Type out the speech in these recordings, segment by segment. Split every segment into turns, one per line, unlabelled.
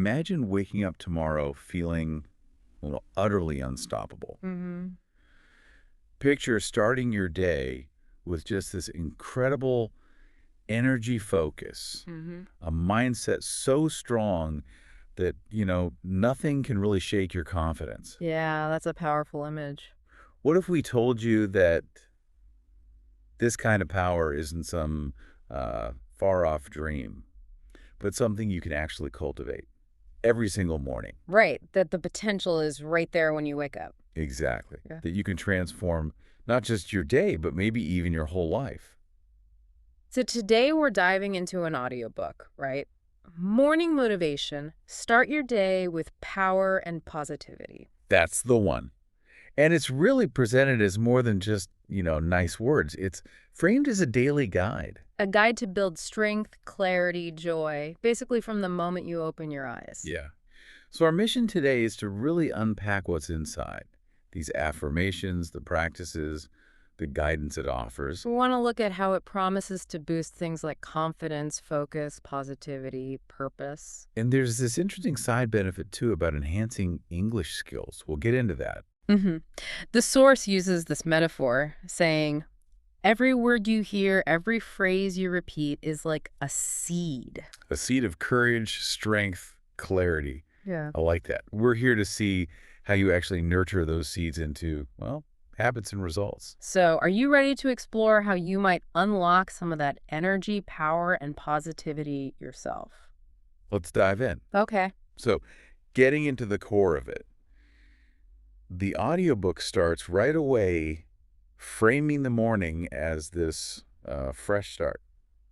imagine waking up tomorrow feeling, well, utterly unstoppable.
Mm-hmm.
Picture starting your day with just this incredible energy focus,
Mm-hmm.
a mindset so strong that, nothing can really shake your confidence.
Yeah, that's a powerful image.
What if we told you that this kind of power isn't some far-off dream, but something you can actually cultivate every single morning?
Right, that the potential is right there when you wake up.
Exactly.
Yeah.
That you can transform not just your day, but maybe even your whole life.
So today we're diving into an audiobook, right? Morning motivation. Start your day with power and positivity.
That's the one. And it's really presented as more than just, nice words. It's framed as a daily guide.
A guide to build strength, clarity, joy, basically from the moment you open your eyes.
Yeah. So our mission today is to really unpack what's inside. These affirmations, the practices, the guidance it offers.
We want to look at how it promises to boost things like confidence, focus, positivity, purpose.
And there's this interesting side benefit, too, about enhancing English skills. We'll get into that.
Mm-hmm. The source uses this metaphor, saying, every word you hear, every phrase you repeat is like a seed.
A seed of courage, strength, clarity.
Yeah.
I like that. We're here to see how you actually nurture those seeds into, well, habits and results.
So, are you ready to explore how you might unlock some of that energy, power, and positivity yourself?
Let's dive in.
Okay.
So, getting into the core of it, the audiobook starts right away framing the morning as this fresh start,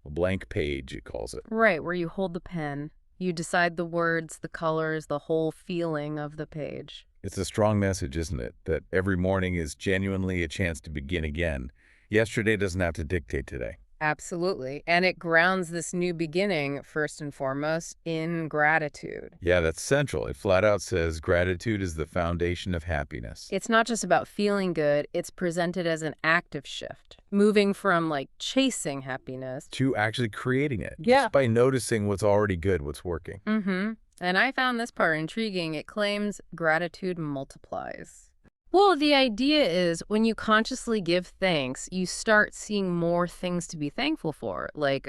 a blank page, it calls it.
Right, where you hold the pen. You decide the words, the colors, the whole feeling of the page.
It's a strong message, isn't it? That every morning is genuinely a chance to begin again. Yesterday doesn't have to dictate today.
Absolutely. And it grounds this new beginning, first and foremost, in gratitude.
Yeah, that's central. It flat out says gratitude is the foundation of happiness.
It's not just about feeling good, it's presented as an active shift, moving from like chasing happiness.
To actually creating it.
Yeah.
Just by noticing what's already good, what's working.
Mm-hmm. And I found this part intriguing. It claims gratitude multiplies. Well, the idea is when you consciously give thanks, you start seeing more things to be thankful for, like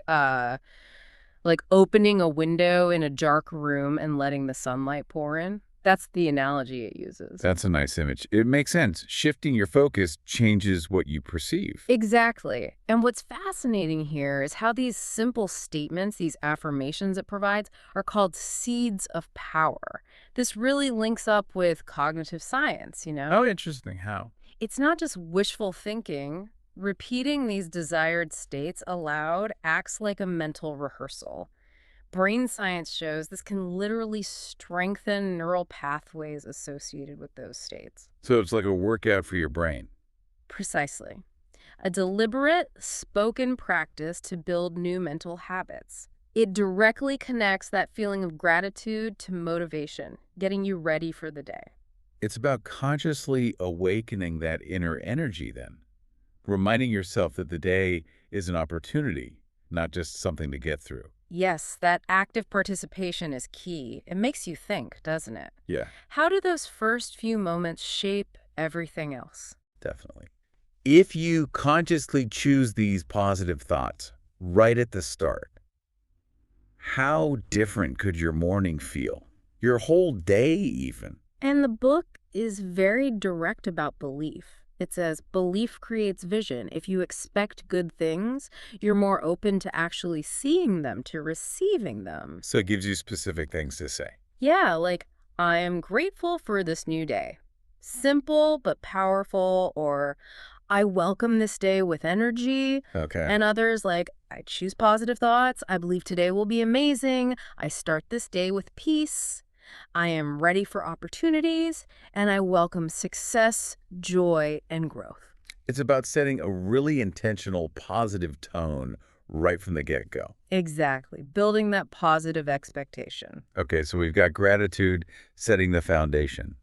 opening a window in a dark room and letting the sunlight pour in. That's the analogy it uses.
That's a nice image. It makes sense. Shifting your focus changes what you perceive.
Exactly. And what's fascinating here is how these simple statements, these affirmations it provides, are called seeds of power. This really links up with cognitive science,
Oh, interesting. How?
It's not just wishful thinking. Repeating these desired states aloud acts like a mental rehearsal. Brain science shows this can literally strengthen neural pathways associated with those states.
So it's like a workout for your brain.
Precisely. A deliberate, spoken practice to build new mental habits. It directly connects that feeling of gratitude to motivation, getting you ready for the day.
It's about consciously awakening that inner energy then. Reminding yourself that the day is an opportunity, not just something to get through.
Yes, that active participation is key. It makes you think, doesn't it?
Yeah,
How do those first few moments shape everything else?
definitely. If you consciously choose these positive thoughts right at the start, how different could your morning feel? Your whole day even?
And the book is very direct about belief. It says, belief creates vision. If you expect good things, you're more open to actually seeing them, to receiving them.
So it gives you specific things to say.
Yeah, like, I am grateful for this new day. Simple but powerful, or I welcome this day with energy.
Okay.
And others like, I choose positive thoughts. I believe today will be amazing. I start this day with peace. I am ready for opportunities, and I welcome success, joy, and growth.
It's about setting a really intentional, positive tone right from the get-go.
Exactly. Building that positive expectation.
Okay, so we've got gratitude setting the foundation.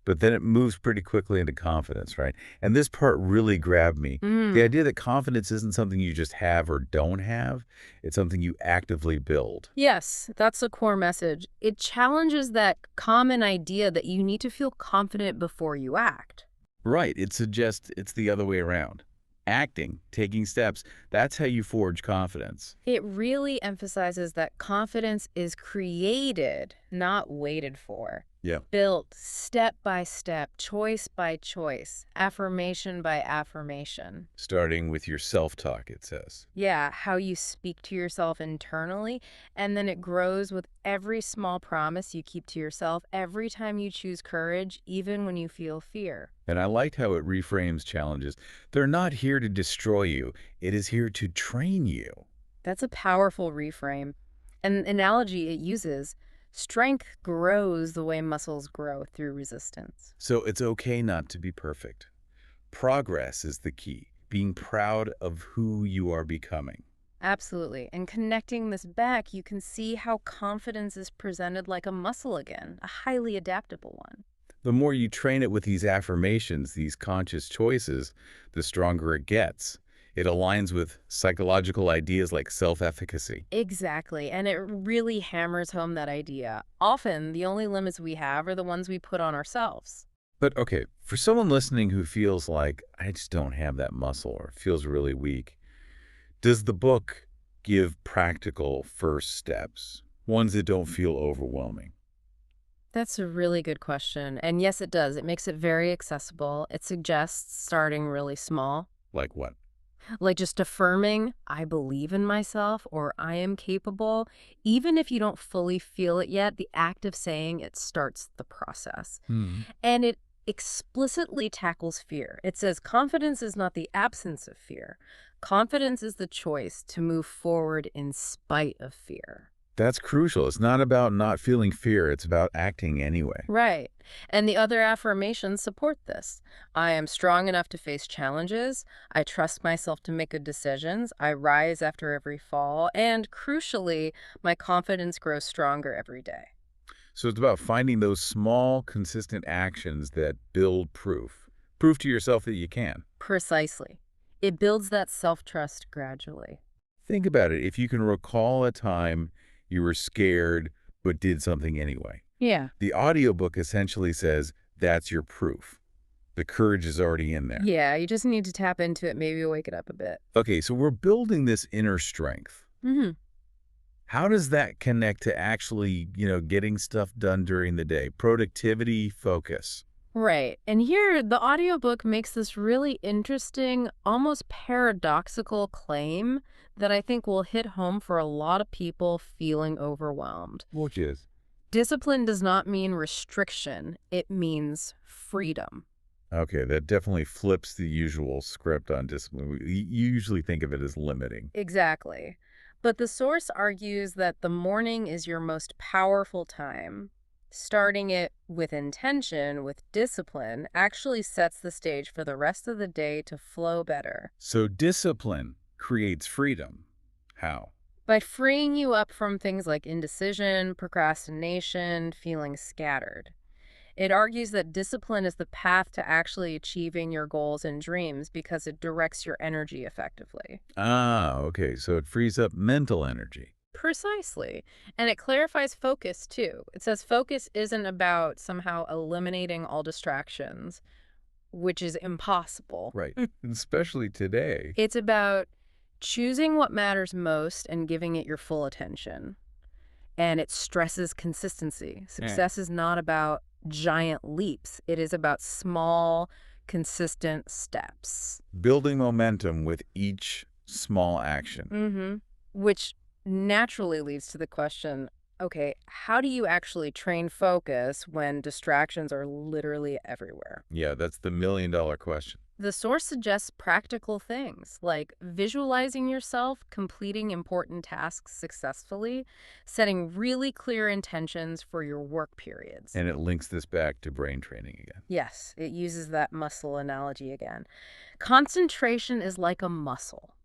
But then it moves pretty quickly into confidence, right? And this part really grabbed me. The
Mm.
idea that confidence isn't something you just have or don't have, it's something you actively build.
Yes, that's a core message. It challenges that common idea that you need to feel confident before you act.
Right. It suggests it's the other way around. Acting, taking steps, that's how you forge confidence.
It really emphasizes that confidence is created, not waited for.
Yeah.
Built step by step, choice by choice, affirmation by affirmation.
Starting with your self-talk, it says.
Yeah, how you speak to yourself internally, and then it grows with every small promise you keep to yourself, every time you choose courage, even when you feel fear.
And I liked how it reframes challenges. They're not here to destroy you. It is here to train you.
That's a powerful reframe. An analogy it uses, strength grows the way muscles grow through resistance.
So it's okay not to be perfect. Progress is the key. Being proud of who you are becoming.
Absolutely. And connecting this back, you can see how confidence is presented like a muscle again, a highly adaptable one.
The more you train it with these affirmations, these conscious choices, the stronger it gets. It aligns with psychological ideas like self-efficacy.
Exactly. And it really hammers home that idea. Often, the only limits we have are the ones we put on ourselves.
But okay, for someone listening who feels like, I just don't have that muscle or feels really weak, does the book give practical first steps, ones that don't feel overwhelming?
That's a really good question. And yes, it does. It makes it very accessible. It suggests starting really small,
Like what?
like just affirming, I believe in myself or I am capable. Even if you don't fully feel it yet, the act of saying it starts the process.
Hmm.
And it explicitly tackles fear. It says confidence is not the absence of fear. Confidence is the choice to move forward in spite of fear.
That's crucial. It's not about not feeling fear. It's about acting anyway.
Right. And the other affirmations support this. I am strong enough to face challenges. I trust myself to make good decisions. I rise after every fall. And crucially, my confidence grows stronger every day.
So it's about finding those small, consistent actions that build proof. Proof to yourself that you can.
Precisely. It builds that self-trust gradually.
Think about it. If you can recall a time you were scared but did something anyway.
Yeah.
The audiobook essentially says that's your proof. The courage is already in there.
Yeah, you just need to tap into it, maybe wake it up a bit.
Okay, so we're building this inner strength.
Mm-hmm.
How does that connect to actually, getting stuff done during the day? Productivity, focus.
Right. And here, the audiobook makes this really interesting, almost paradoxical claim that I think will hit home for a lot of people feeling overwhelmed.
Which is?
Discipline does not mean restriction, it means freedom.
Okay, that definitely flips the usual script on discipline. You usually think of it as limiting.
Exactly. But the source argues that the morning is your most powerful time. Starting it with intention, with discipline, actually sets the stage for the rest of the day to flow better.
So discipline creates freedom. How?
By freeing you up from things like indecision, procrastination, feeling scattered. It argues that discipline is the path to actually achieving your goals and dreams because it directs your energy effectively.
Ah, okay, so it frees up mental energy.
Precisely. And it clarifies focus, too. It says focus isn't about somehow eliminating all distractions, which is impossible.
Right. Especially today.
It's about choosing what matters most and giving it your full attention. And it stresses consistency. Success is not about giant leaps. It is about small, consistent steps.
Building momentum with each small action.
Mm-hmm. Which naturally leads to the question, okay, how do you actually train focus when distractions are literally everywhere?
Yeah, that's the million-dollar question.
The source suggests practical things like visualizing yourself completing important tasks successfully, setting really clear intentions for your work periods.
And it links this back to brain training again.
Yes, it uses that muscle analogy again. Concentration is like a muscle.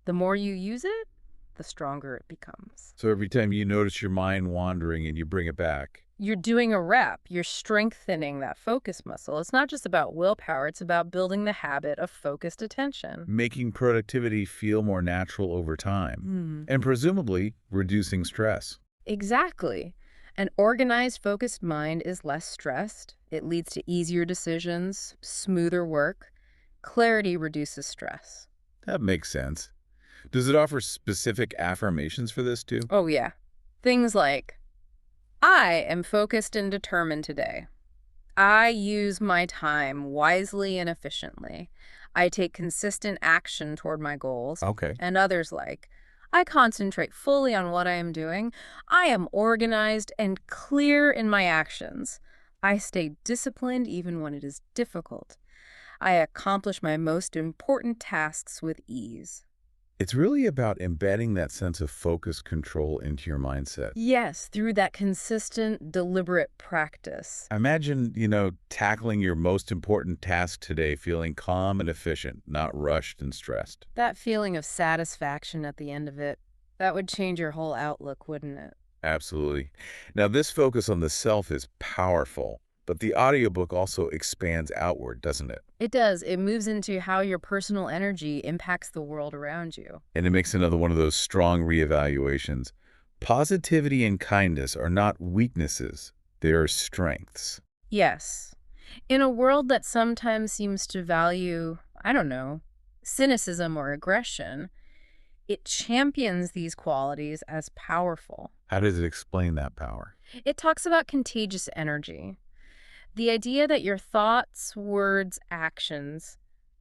The more you use it, the stronger it becomes.
So every time you notice your mind wandering and you bring it back,
You're doing a rep. You're strengthening that focus muscle. It's not just about willpower. It's about building the habit of focused attention.
Making productivity feel more natural over time,
Hmm.
and presumably reducing stress.
Exactly. An organized, focused mind is less stressed. It leads to easier decisions, smoother work. Clarity reduces stress.
That makes sense. Does it offer specific affirmations for this too?
Oh, yeah. Things like, I am focused and determined today. I use my time wisely and efficiently. I take consistent action toward my goals.
Okay.
And others like, I concentrate fully on what I am doing. I am organized and clear in my actions. I stay disciplined even when it is difficult. I accomplish my most important tasks with ease.
It's really about embedding that sense of focus control into your mindset.
Yes, through that consistent, deliberate practice.
Imagine, tackling your most important task today feeling calm and efficient, not rushed and stressed.
That feeling of satisfaction at the end of it, that would change your whole outlook, wouldn't it?
Absolutely. Now, this focus on the self is powerful, but the audiobook also expands outward, doesn't it?
It does. It moves into how your personal energy impacts the world around you.
And it makes another one of those strong reevaluations. Positivity and kindness are not weaknesses, they are strengths.
Yes. In a world that sometimes seems to value, I don't know, cynicism or aggression, it champions these qualities as powerful.
How does it explain that power?
It talks about contagious energy. The idea that your thoughts, words, actions,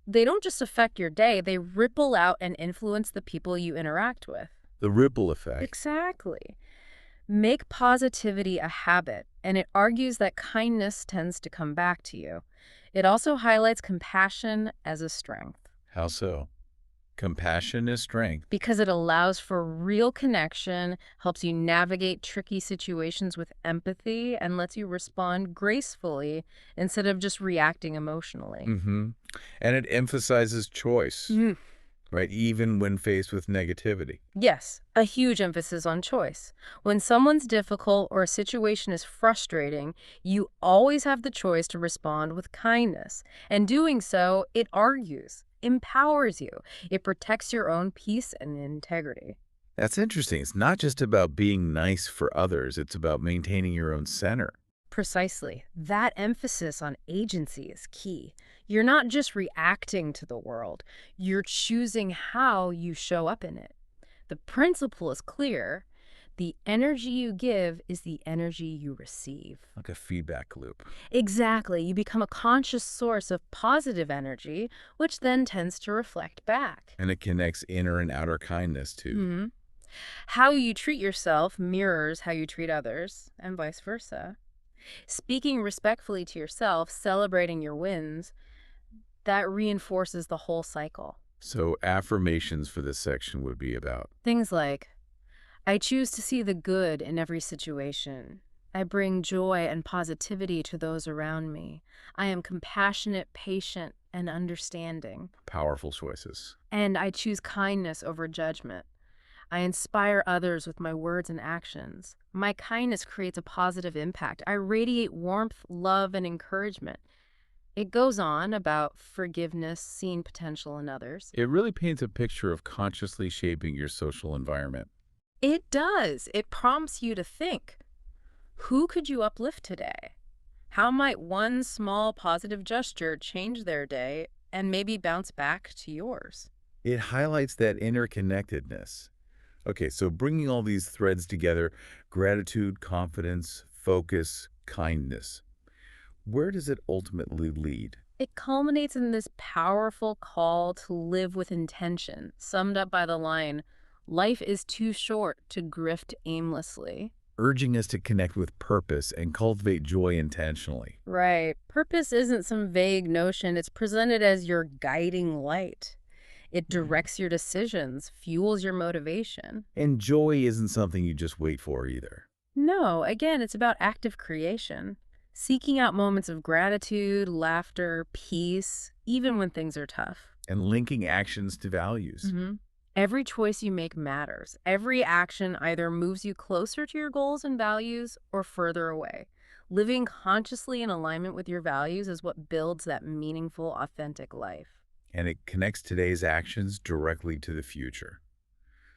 they don't just affect your day, they ripple out and influence the people you interact with.
The ripple effect.
Exactly. Make positivity a habit, and it argues that kindness tends to come back to you. It also highlights compassion as a strength.
How so? Compassion is strength.
Because it allows for real connection, helps you navigate tricky situations with empathy, and lets you respond gracefully instead of just reacting emotionally.
And it emphasizes choice,
Mm.
right? Even when faced with negativity.
Yes, a huge emphasis on choice. When someone's difficult or a situation is frustrating, you always have the choice to respond with kindness. And doing so, it argues, empowers you. It protects your own peace and integrity.
That's interesting. It's not just about being nice for others. It's about maintaining your own center.
Precisely. That emphasis on agency is key. You're not just reacting to the world. You're choosing how you show up in it. The principle is clear. The energy you give is the energy you receive.
Like a feedback loop.
Exactly. You become a conscious source of positive energy, which then tends to reflect back.
And it connects inner and outer kindness too.
Hmm. How you treat yourself mirrors how you treat others, and vice versa. Speaking respectfully to yourself, celebrating your wins, that reinforces the whole cycle.
So affirmations for this section would be about
Things like, I choose to see the good in every situation. I bring joy and positivity to those around me. I am compassionate, patient, and understanding.
powerful choices.
And I choose kindness over judgment. I inspire others with my words and actions. My kindness creates a positive impact. I radiate warmth, love, and encouragement. It goes on about forgiveness, seeing potential in others.
It really paints a picture of consciously shaping your social environment.
It does. It prompts you to think, who could you uplift today? How might one small positive gesture change their day and maybe bounce back to yours?
It highlights that interconnectedness. Okay, so bringing all these threads together, gratitude, confidence, focus, kindness. Where does it ultimately lead?
It culminates in this powerful call to live with intention, summed up by the line, life is too short to grift aimlessly.
Urging us to connect with purpose and cultivate joy intentionally.
Right. Purpose isn't some vague notion. It's presented as your guiding light. It directs your decisions, fuels your motivation.
And joy isn't something you just wait for either.
No, again, it's about active creation. Seeking out moments of gratitude, laughter, peace, even when things are tough.
And linking actions to values.
Mhm. Every choice you make matters. Every action either moves you closer to your goals and values or further away. Living consciously in alignment with your values is what builds that meaningful, authentic life.
And it connects today's actions directly to the future.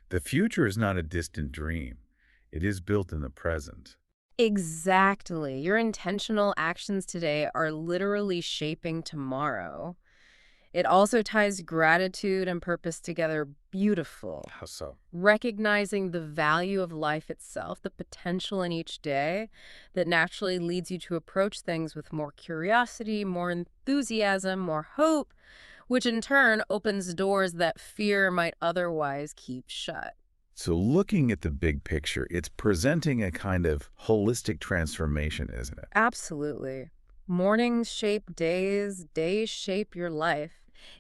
The future is not a distant dream. It is built in the present.
Exactly. Your intentional actions today are literally shaping tomorrow. It also ties gratitude and purpose together beautiful.
How so?
Recognizing the value of life itself, the potential in each day that naturally leads you to approach things with more curiosity, more enthusiasm, more hope, which in turn opens doors that fear might otherwise keep shut.
So looking at the big picture, it's presenting a kind of holistic transformation, isn't it?
Absolutely. Mornings shape days, days shape your life.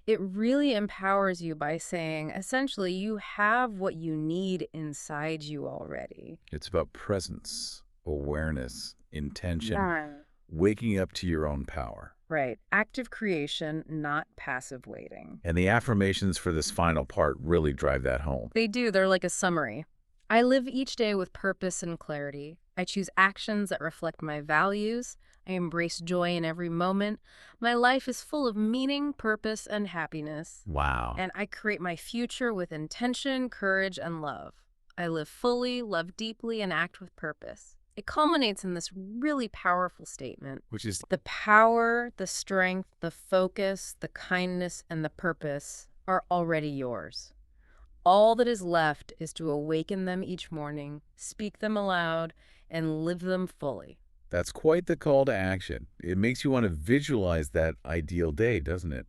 It really empowers you by saying, essentially, you have what you need inside you already.
It's about presence, awareness, intention,
Yeah.
waking up to your own power.
Right. Active creation, not passive waiting.
And the affirmations for this final part really drive that home.
They do. They're like a summary. I live each day with purpose and clarity. I choose actions that reflect my values. I embrace joy in every moment. My life is full of meaning, purpose, and happiness.
Wow.
And I create my future with intention, courage, and love. I live fully, love deeply, and act with purpose. It culminates in this really powerful statement.
Which is,
The power, the strength, the focus, the kindness, and the purpose are already yours. All that is left is to awaken them each morning, speak them aloud, and live them fully.
that's quite the call to action. It makes you want to visualize that ideal day, doesn't it?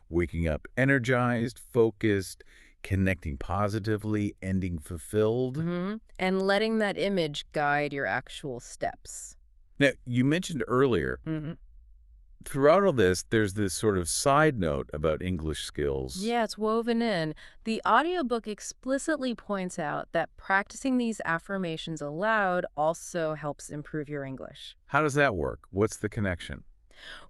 Waking up energized, focused, connecting positively, ending fulfilled.
And letting that image guide your actual steps.
Now, you mentioned earlier, throughout all this, there's this sort of side note about English skills.
Yeah, it's woven in. The audiobook explicitly points out that practicing these affirmations aloud also helps improve your English.
How does that work? What's the connection?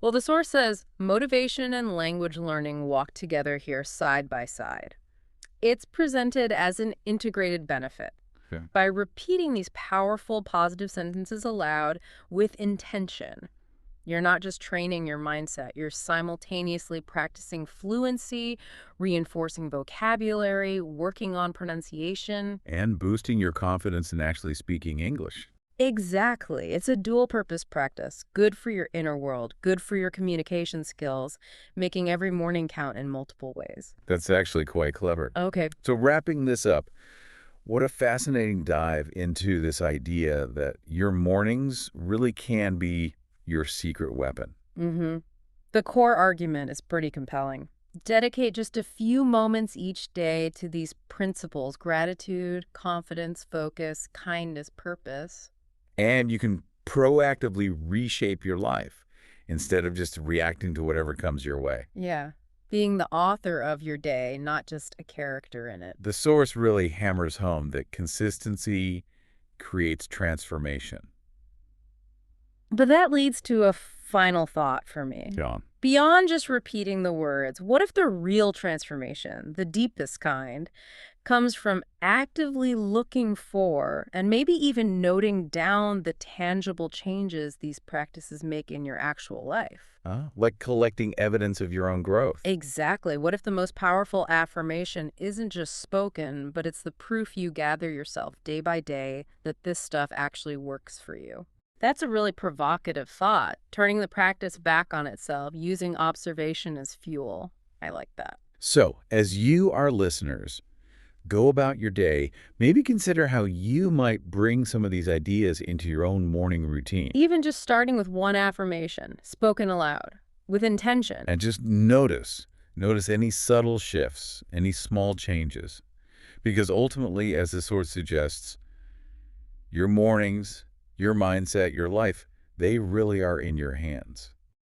Well, the source says motivation and language learning walk together here side by side. It's presented as an integrated benefit.
Okay.
By repeating these powerful positive sentences aloud with intention, you're not just training your mindset, you're simultaneously practicing fluency, reinforcing vocabulary, working on pronunciation.
And boosting your confidence in actually speaking English.
Exactly. It's a dual-purpose practice. Good for your inner world, good for your communication skills, making every morning count in multiple ways.
That's actually quite clever.
Okay.
So wrapping this up, what a fascinating dive into this idea that your mornings really can be your secret weapon.
The core argument is pretty compelling. Dedicate just a few moments each day to these principles: gratitude, confidence, focus, kindness, purpose.
And you can proactively reshape your life instead of just reacting to whatever comes your way.
Yeah. Being the author of your day, not just a character in it.
The source really hammers home that consistency creates transformation.
But that leads to a final thought for me.
John.
Beyond just repeating the words, what if the real transformation, the deepest kind, comes from actively looking for and maybe even noting down the tangible changes these practices make in your actual life?
Like collecting evidence of your own growth.
Exactly. What if the most powerful affirmation isn't just spoken, but it's the proof you gather yourself day by day that this stuff actually works for you? That's a really provocative thought, turning the practice back on itself, using observation as fuel. I like that.
So, as you, our listeners, go about your day, maybe consider how you might bring some of these ideas into your own morning routine.
Even just starting with one affirmation, spoken aloud, with intention.
And just notice any subtle shifts, any small changes. Because ultimately, as the source suggests, your mornings, your mindset, your life, they really are in your hands.